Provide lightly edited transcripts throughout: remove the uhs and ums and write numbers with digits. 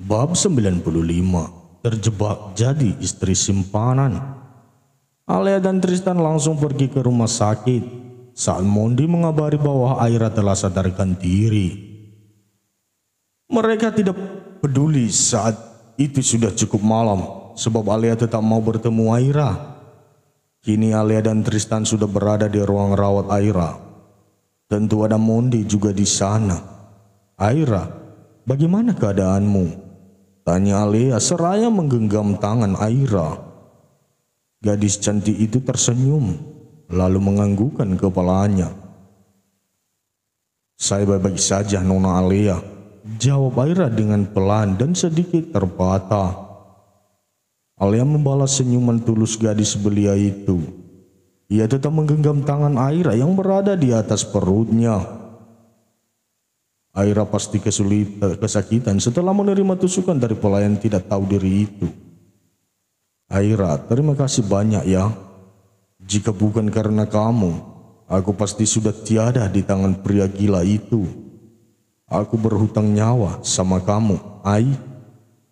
Bab 95. Terjebak jadi istri simpanan. Alia dan Tristan langsung pergi ke rumah sakit saat Mondi mengabari bahwa Aira telah sadarkan diri. Mereka tidak peduli saat itu sudah cukup malam sebab Alia tetap mau bertemu Aira. Kini Alia dan Tristan sudah berada di ruang rawat Aira. Tentu ada Mondi juga di sana. "Aira, bagaimana keadaanmu?" tanya Alia seraya menggenggam tangan Aira. Gadis cantik itu tersenyum lalu menganggukkan kepalanya. "Saya baik-baik saja, Nona Alia," jawab Aira dengan pelan dan sedikit terbata. Alia membalas senyuman tulus gadis belia itu. Ia tetap menggenggam tangan Aira yang berada di atas perutnya. Aira pasti kesakitan setelah menerima tusukan dari pelayan tidak tahu diri itu. "Aira, terima kasih banyak ya. Jika bukan karena kamu, aku pasti sudah tiada di tangan pria gila itu. Aku berhutang nyawa sama kamu, Ai,"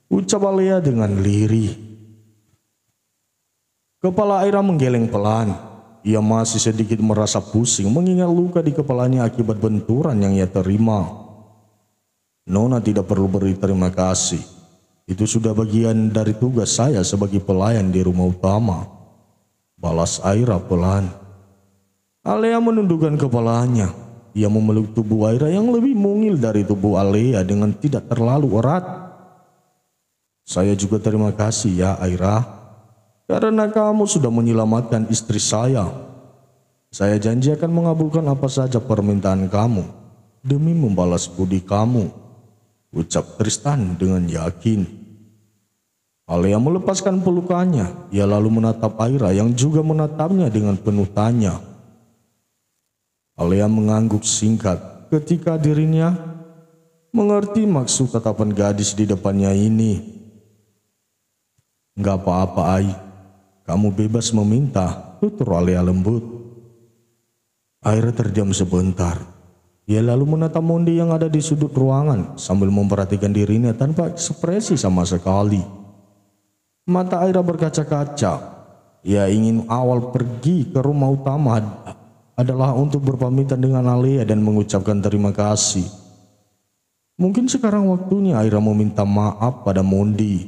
ucap Alia dengan lirih. Kepala Aira menggeleng pelan. Ia masih sedikit merasa pusing mengingat luka di kepalanya akibat benturan yang ia terima. "Nona tidak perlu beri terima kasih. Itu sudah bagian dari tugas saya sebagai pelayan di rumah utama," balas Aira pelan. Alia menundukkan kepalanya. Ia memeluk tubuh Aira yang lebih mungil dari tubuh Alia dengan tidak terlalu erat. "Saya juga terima kasih ya Aira, karena kamu sudah menyelamatkan istri saya. Saya janji akan mengabulkan apa saja permintaan kamu demi membalas budi kamu," ucap Tristan dengan yakin. Alia melepaskan pelukannya. Ia lalu menatap Aira yang juga menatapnya dengan penuh tanya. Alia mengangguk singkat ketika dirinya mengerti maksud tatapan gadis di depannya ini. "Gak apa-apa Ai, kamu bebas meminta," tutur Alia lembut. Aira terdiam sebentar. Ia lalu menatap Mondi yang ada di sudut ruangan sambil memperhatikan dirinya tanpa ekspresi sama sekali. Mata Aira berkaca-kaca. Ia ingin awal pergi ke rumah utama adalah untuk berpamitan dengan Alia dan mengucapkan terima kasih. Mungkin sekarang waktunya Aira meminta maaf pada Mondi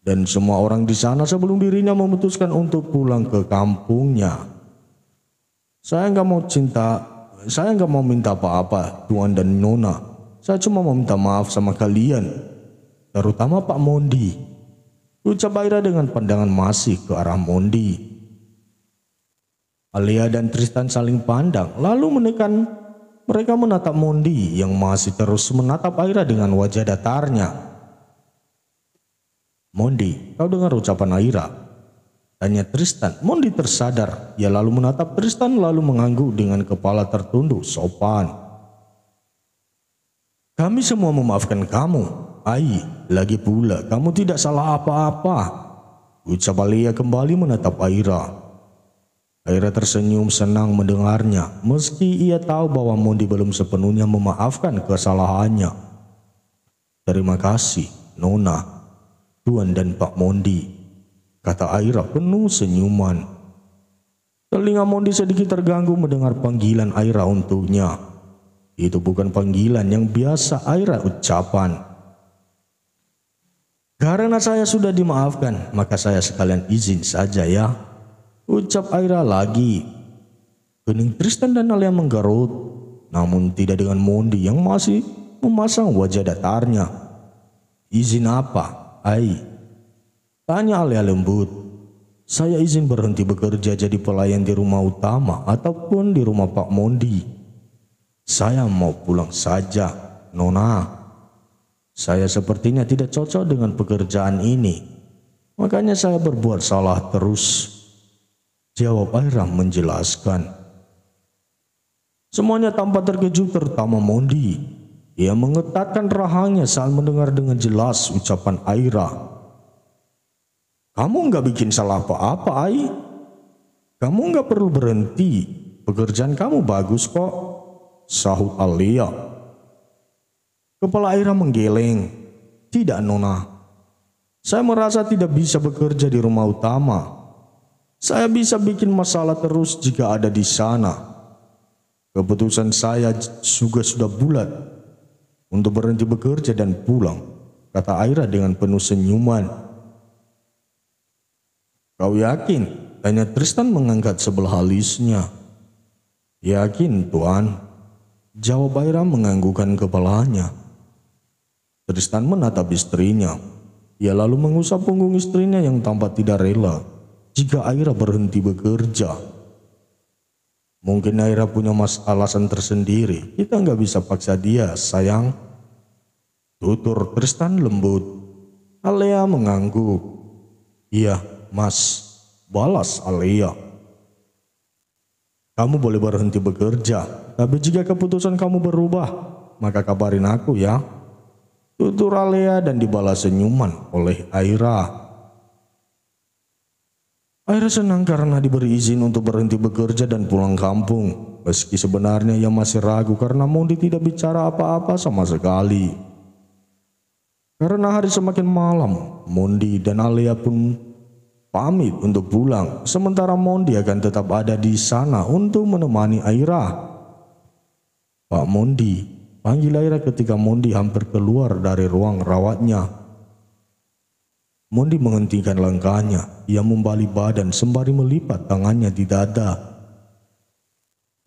dan semua orang di sana sebelum dirinya memutuskan untuk pulang ke kampungnya. Saya nggak mau minta apa-apa, Tuan dan Nona. Saya cuma mau minta maaf sama kalian, terutama Pak Mondi," ucap Aira dengan pandangan masih ke arah Mondi. Alia dan Tristan saling pandang, lalu mereka menatap Mondi yang masih terus menatap Aira dengan wajah datarnya. "Mondi, kau dengar ucapan Aira?" tanya Tristan. Mondi tersadar. Ia lalu menatap Tristan lalu mengangguk dengan kepala tertunduk sopan. "Kami semua memaafkan kamu, Ai. Lagi pula kamu tidak salah apa-apa," ucap Alia kembali menatap Aira. Aira tersenyum senang mendengarnya meski ia tahu bahwa Mondi belum sepenuhnya memaafkan kesalahannya. "Terima kasih, Nona, Tuan dan Pak Mondi," kata Aira penuh senyuman. Telinga Mondi sedikit terganggu mendengar panggilan Aira untuknya. Itu bukan panggilan yang biasa Aira ucapan. "Karena saya sudah dimaafkan, maka saya sekalian izin saja ya," ucap Aira lagi. Kening Tristan dan Alia menggerut, namun tidak dengan Mondi yang masih memasang wajah datarnya. "Izin apa, Ai?" tanya Alia lembut. "Saya izin berhenti bekerja jadi pelayan di rumah utama ataupun di rumah Pak Mondi. Saya mau pulang saja, Nona. Saya sepertinya tidak cocok dengan pekerjaan ini. Makanya saya berbuat salah terus," jawab Aira menjelaskan. Semuanya tampak terkejut terutama Mondi. Ia mengetatkan rahangnya saat mendengar dengan jelas ucapan Aira. "Kamu nggak bikin salah apa-apa, Ai. Kamu nggak perlu berhenti. Pekerjaan kamu bagus kok," sahut Alia. Kepala Aira menggeleng. Tidak, Nona. Saya merasa tidak bisa bekerja di rumah utama. Saya bisa bikin masalah terus jika ada di sana. Keputusan saya juga sudah bulat untuk berhenti bekerja dan pulang, kata Aira dengan penuh senyuman. Kau yakin? Tanya Tristan mengangkat sebelah alisnya. Yakin, Tuan. Jawab Aira menganggukkan kepalanya. Tristan menatap istrinya. Ia lalu mengusap punggung istrinya yang tampak tidak rela jika Aira berhenti bekerja. Mungkin Aira punya alasan tersendiri. Kita nggak bisa paksa dia, sayang. Tutur Tristan lembut. Alea mengangguk. Iya, Mas, balas Alea. Kamu boleh berhenti bekerja, tapi jika keputusan kamu berubah, maka kabarin aku ya. Tutur Alea dan dibalas senyuman oleh Aira. Aira senang karena diberi izin untuk berhenti bekerja dan pulang kampung. Meski sebenarnya ia masih ragu karena Mondi tidak bicara apa-apa sama sekali. Karena hari semakin malam, Mondi dan Alea pun pamit untuk pulang. Sementara Mondi akan tetap ada di sana untuk menemani Aira. Pak Mondi, panggil Aira ketika Mondi hampir keluar dari ruang rawatnya. Mondi menghentikan langkahnya. Ia membalik badan sembari melipat tangannya di dada.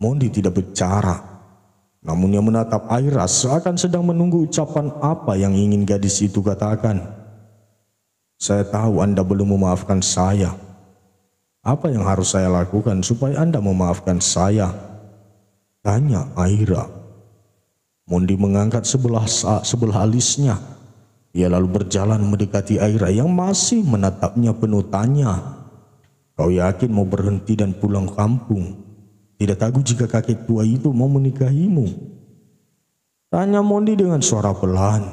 Mondi tidak bicara, namun ia menatap Aira seakan sedang menunggu ucapan apa yang ingin gadis itu katakan. Saya tahu Anda belum memaafkan saya. Apa yang harus saya lakukan supaya Anda memaafkan saya? Tanya Aira. Mondi mengangkat sebelah alisnya. Ia lalu berjalan mendekati Aira yang masih menatapnya penuh tanya. Kau yakin mau berhenti dan pulang kampung? Tidak tahu jika kakek tua itu mau menikahimu? Tanya Mondi dengan suara pelan.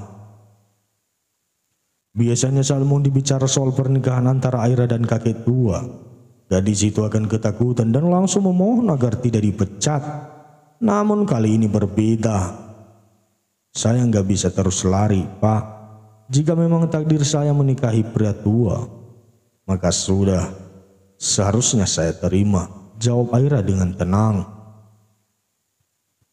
Biasanya saat Mondi bicara soal pernikahan antara Aira dan kakek tua, gadis itu akan ketakutan dan langsung memohon agar tidak dipecat. Namun kali ini berbeda. Saya nggak bisa terus lari, Pak. Jika memang takdir saya menikahi pria tua, maka sudah, seharusnya saya terima, jawab Aira dengan tenang.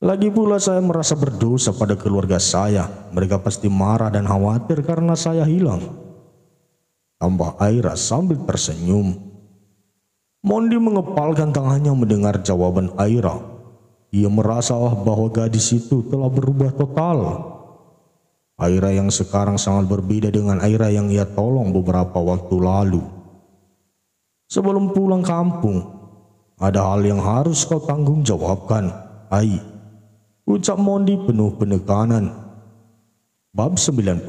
Lagi pula saya merasa berdosa pada keluarga saya. Mereka pasti marah dan khawatir karena saya hilang. Tambah Aira sambil tersenyum. Mondi mengepalkan tangannya mendengar jawaban Aira. Ia merasa bahwa gadis itu telah berubah total. Aira yang sekarang sangat berbeda dengan Aira yang ia tolong beberapa waktu lalu. Sebelum pulang kampung, ada hal yang harus kau tanggung jawabkan, Ai. Ucap Mondi penuh penekanan. Bab 96.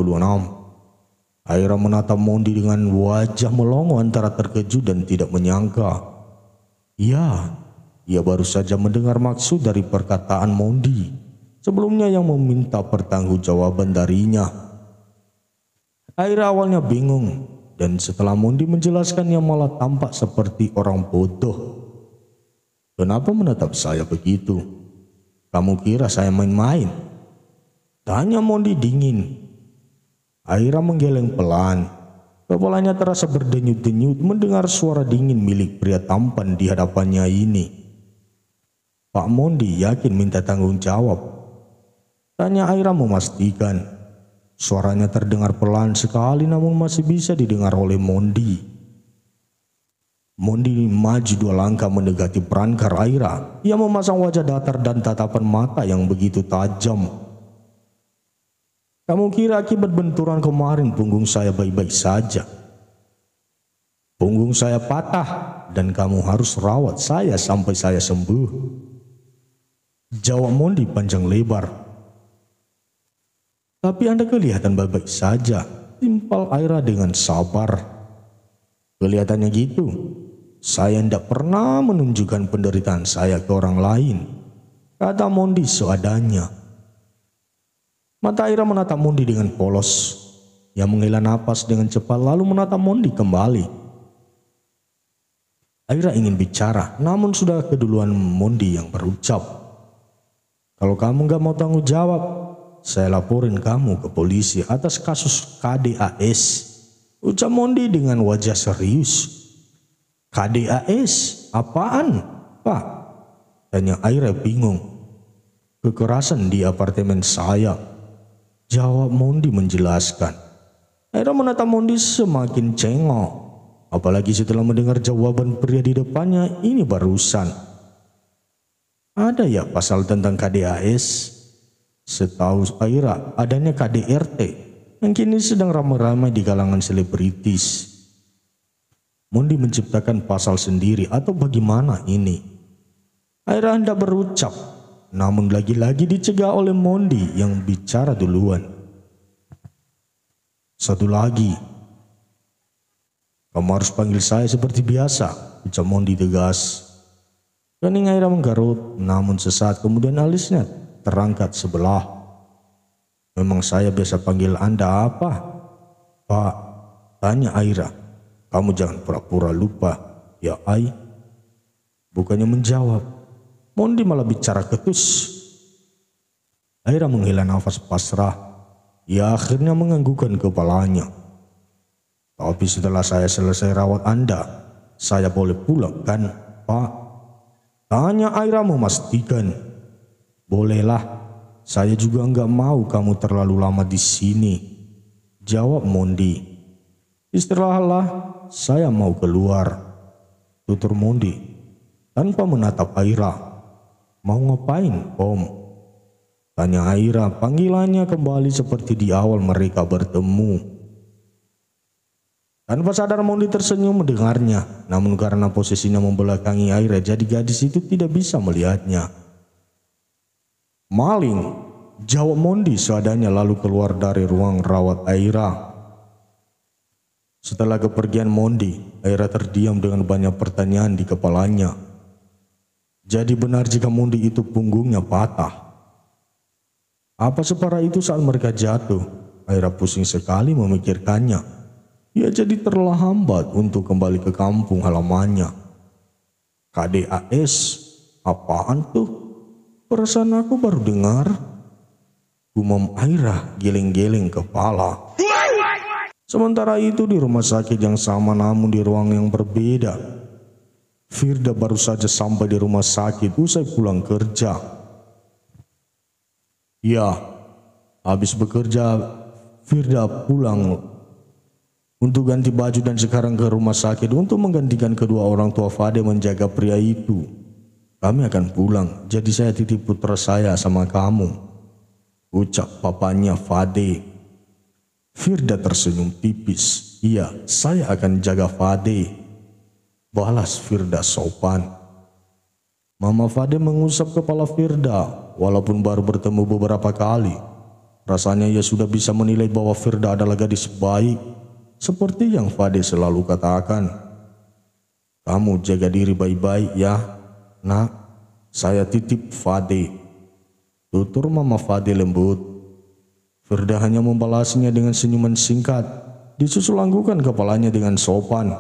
Aira menatap Mondi dengan wajah melongo antara terkejut dan tidak menyangka. Ya, ia baru saja mendengar maksud dari perkataan Mondi. Sebelumnya yang meminta pertanggungjawaban darinya. Aira awalnya bingung dan setelah Mondi menjelaskannya malah tampak seperti orang bodoh. Kenapa menatap saya begitu? Kamu kira saya main-main? Tanya Mondi dingin. Aira menggeleng pelan. Kepalanya terasa berdenyut-denyut mendengar suara dingin milik pria tampan di hadapannya ini. Pak Mondi yakin minta tanggung jawab? Tanya Aira memastikan. Suaranya terdengar pelan sekali namun masih bisa didengar oleh Mondi. Mondi maju 2 langkah mendekati perangkar Aira. Ia memasang wajah datar dan tatapan mata yang begitu tajam. Kamu kira akibat benturan kemarin punggung saya baik-baik saja? Punggung saya patah dan kamu harus rawat saya sampai saya sembuh. Jawab Mondi panjang lebar. Tapi Anda kelihatan baik-baik saja, timpal Aira dengan sabar. Kelihatannya gitu. Saya tidak pernah menunjukkan penderitaan saya ke orang lain, kata Mondi seadanya. Mata Aira menatap Mondi dengan polos. Ia menghela napas dengan cepat lalu menatap Mondi kembali. Aira ingin bicara, namun sudah keduluan Mondi yang berucap. Kalau kamu gak mau tanggung jawab, saya laporin kamu ke polisi atas kasus KDAS, ucap Mondi dengan wajah serius. KDAS? Apaan, Pak? Tanya Aira bingung. Kekerasan di apartemen saya, jawab Mondi menjelaskan. Aira menatap Mondi semakin cengok, apalagi setelah mendengar jawaban pria di depannya ini barusan. Ada ya pasal tentang KDAS? Setahu Aira adanya KDRT yang kini sedang ramai-ramai di kalangan selebritis. Mondi menciptakan pasal sendiri atau bagaimana ini? Aira hendak berucap, namun lagi-lagi dicegah oleh Mondi yang bicara duluan. Satu lagi, kamu harus panggil saya seperti biasa, ucap Mondi tegas. Kening Aira menggarut, namun sesaat kemudian alisnya terangkat sebelah. Memang saya biasa panggil Anda apa, Pak? Tanya Aira. Kamu jangan pura-pura lupa, ya Ai. Bukannya menjawab, Mondi malah bicara ketus. Aira menghela nafas pasrah. Ia akhirnya menganggukkan kepalanya. Tapi setelah saya selesai rawat Anda, saya boleh pulang kan, Pak? Tanya Aira memastikan. Bolehlah, saya juga enggak mau kamu terlalu lama di sini, jawab Mondi. Istirahatlah, saya mau keluar, tutur Mondi tanpa menatap Aira. Mau ngapain, Om? Tanya Aira, panggilannya kembali seperti di awal mereka bertemu. Tanpa sadar Mondi tersenyum mendengarnya, namun karena posisinya membelakangi Aira jadi gadis itu tidak bisa melihatnya. Maling, jawab Mondi seadanya lalu keluar dari ruang rawat Aira. Setelah kepergian Mondi, Aira terdiam dengan banyak pertanyaan di kepalanya. Jadi benar jika Mondi itu punggungnya patah? Apa separah itu saat mereka jatuh? Aira pusing sekali memikirkannya. Ia jadi terlambat untuk kembali ke kampung halamannya. KDAS? Apaan tuh? Perasaan aku baru dengar. Gumam Aira geleng-geleng kepala. Sementara itu di rumah sakit yang sama namun di ruang yang berbeda. Firda baru saja sampai di rumah sakit usai pulang kerja. Ya, habis bekerja Firda pulang untuk ganti baju dan sekarang ke rumah sakit untuk menggantikan kedua orang tua Fade menjaga pria itu. Kami akan pulang, jadi saya titip putra saya sama kamu, ucap papanya Fade. Firda tersenyum tipis. Iya, saya akan jaga Fade, balas Firda sopan. Mama Fade mengusap kepala Firda, walaupun baru bertemu beberapa kali. Rasanya ia sudah bisa menilai bahwa Firda adalah gadis baik. Seperti yang Fade selalu katakan, kamu jaga diri baik-baik ya, nak. Saya titip Fade, tutur Mama Fade lembut. Firda hanya membalasnya dengan senyuman singkat, disusul anggukan kepalanya dengan sopan.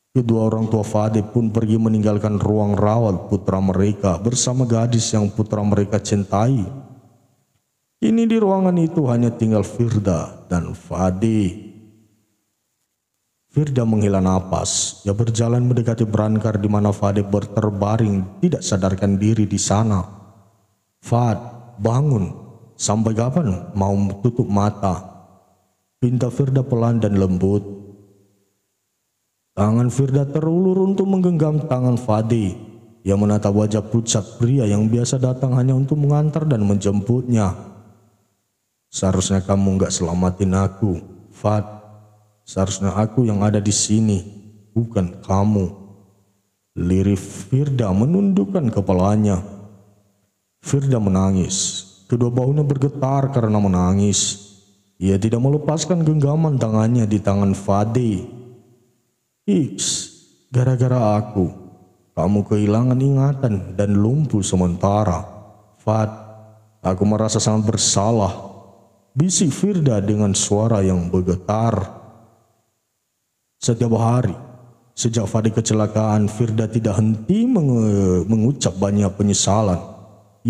Kedua orang tua Fade pun pergi meninggalkan ruang rawat putra mereka bersama gadis yang putra mereka cintai. Kini di ruangan itu hanya tinggal Firda dan Fade. Firda menghela napas. Ia berjalan mendekati berangkar di mana Fade berterbaring tidak sadarkan diri di sana. Fad, bangun. Sampai kapan mau tutup mata? Pinta Firda pelan dan lembut. Tangan Firda terulur untuk menggenggam tangan Fade. Ia menatap wajah pucat pria yang biasa datang hanya untuk mengantar dan menjemputnya. Seharusnya kamu enggak selamatin aku, Fad. Seharusnya aku yang ada di sini, bukan kamu. Lirih Firda menundukkan kepalanya. Firda menangis. Kedua bahunya bergetar karena menangis. Ia tidak melepaskan genggaman tangannya di tangan Fade. Gara-gara aku, kamu kehilangan ingatan dan lumpuh sementara. Fad, aku merasa sangat bersalah, bisik Firda dengan suara yang bergetar. Setiap hari, sejak Fade kecelakaan, Firda tidak henti mengucap banyak penyesalan.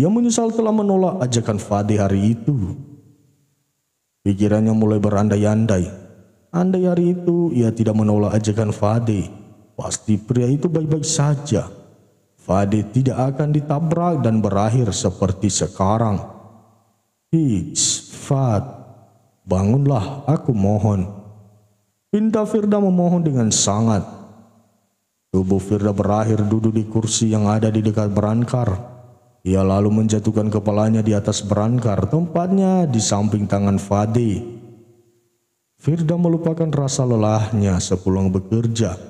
Ia menyesal telah menolak ajakan Fade hari itu. Pikirannya mulai berandai-andai. Andai hari itu ia tidak menolak ajakan Fade, pasti pria itu baik-baik saja. Fade tidak akan ditabrak dan berakhir seperti sekarang. Hiks, Fad, bangunlah, aku mohon. Pinta Firda memohon dengan sangat. Tubuh Firda berakhir duduk di kursi yang ada di dekat berangkar. Ia lalu menjatuhkan kepalanya di atas berangkar, tempatnya di samping tangan Fade. Firda melupakan rasa lelahnya sepulang bekerja.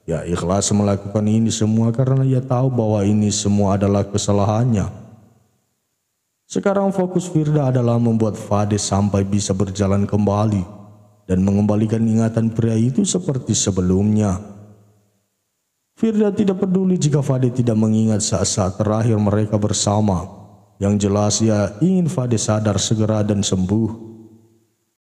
Ia ikhlas melakukan ini semua karena ia tahu bahwa ini semua adalah kesalahannya. Sekarang fokus Firda adalah membuat Fade sampai bisa berjalan kembali dan mengembalikan ingatan pria itu seperti sebelumnya. Firda tidak peduli jika Fade tidak mengingat saat-saat terakhir mereka bersama. Yang jelas ia ingin Fade sadar segera dan sembuh.